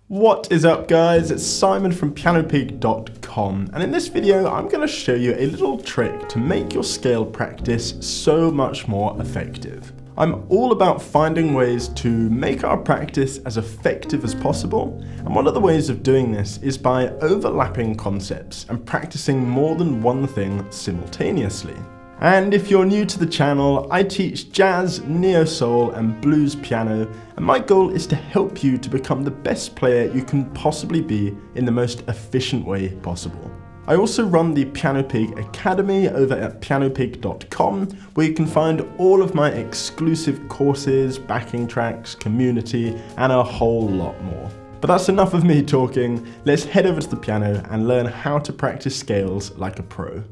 What is up guys, it's Simon from PianoPig.com, and in this video I'm going to show you a little trick to make your scale practice so much more effective. I'm all about finding ways to make our practice as effective as possible, and one of the ways of doing this is by overlapping concepts and practicing more than one thing simultaneously. And if you're new to the channel, I teach jazz, neo-soul and blues piano, and my goal is to help you to become the best player you can possibly be in the most efficient way possible. I also run the PianoPig Academy over at PianoPig.com, where you can find all of my exclusive courses, backing tracks, community, and a whole lot more. But that's enough of me talking. Let's head over to the piano and learn how to practice scales like a pro.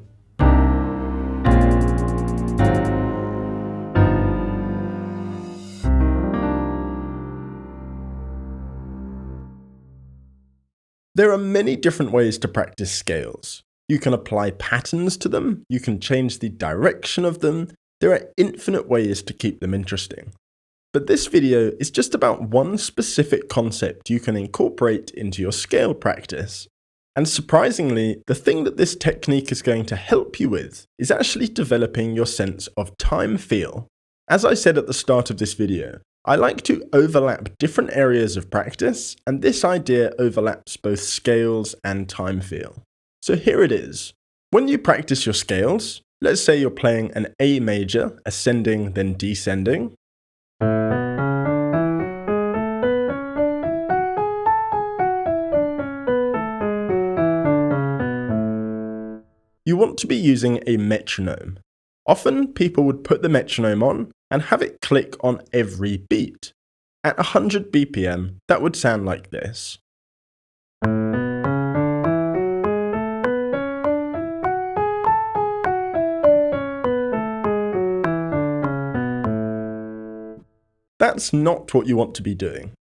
There are many different ways to practice scales. You can apply patterns to them, you can change the direction of them, there are infinite ways to keep them interesting. But this video is just about one specific concept you can incorporate into your scale practice. And surprisingly, the thing that this technique is going to help you with is actually developing your sense of time feel. As I said at the start of this video, I like to overlap different areas of practice, and this idea overlaps both scales and time feel. So here it is. When you practice your scales, let's say you're playing an A major, ascending then descending. You want to be using a metronome. Often people would put the metronome on and have it click on every beat. At 100 BPM, that would sound like this. That's not what you want to be doing.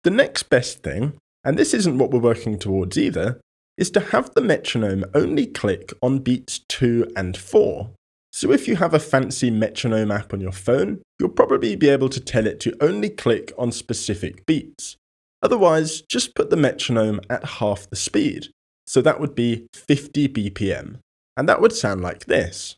The next best thing, and this isn't what we're working towards either, is to have the metronome only click on beats 2 and 4. So if you have a fancy metronome app on your phone, you'll probably be able to tell it to only click on specific beats. Otherwise, just put the metronome at half the speed. So that would be 50 BPM. And that would sound like this.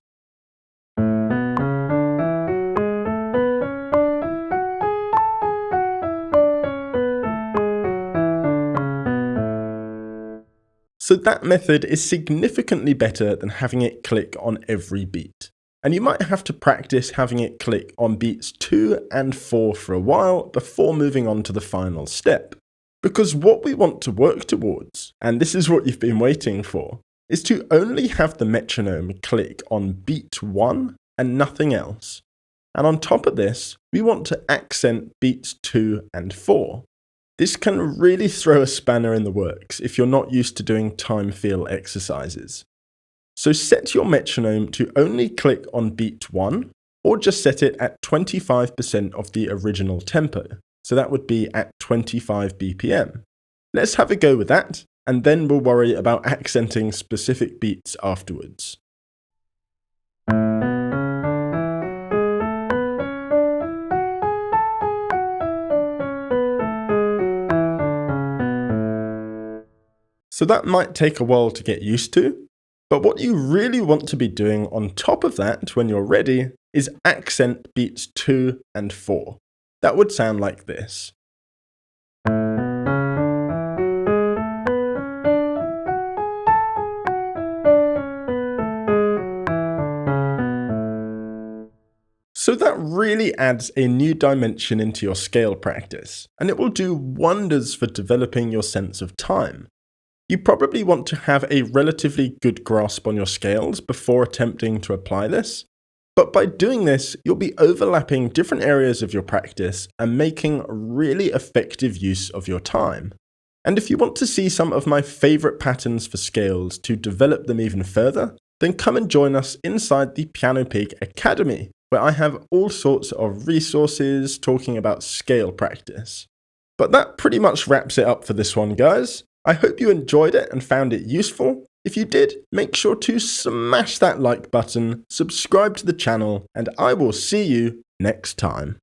So that method is significantly better than having it click on every beat. And you might have to practice having it click on beats 2 and 4 for a while before moving on to the final step. Because what we want to work towards, and this is what you've been waiting for, is to only have the metronome click on beat 1 and nothing else. And on top of this, we want to accent beats 2 and 4. This can really throw a spanner in the works if you're not used to doing time feel exercises. So set your metronome to only click on beat 1, or just set it at 25% of the original tempo. So that would be at 25 BPM. Let's have a go with that, and then we'll worry about accenting specific beats afterwards. So that might take a while to get used to, but what you really want to be doing on top of that when you're ready is accent beats 2 and 4. That would sound like this. So that really adds a new dimension into your scale practice, and it will do wonders for developing your sense of time. You probably want to have a relatively good grasp on your scales before attempting to apply this, but by doing this, you'll be overlapping different areas of your practice and making really effective use of your time. And if you want to see some of my favorite patterns for scales to develop them even further, then come and join us inside the PianoPig Academy, where I have all sorts of resources talking about scale practice. But that pretty much wraps it up for this one, guys. I hope you enjoyed it and found it useful. If you did, make sure to smash that like button, subscribe to the channel, and I will see you next time.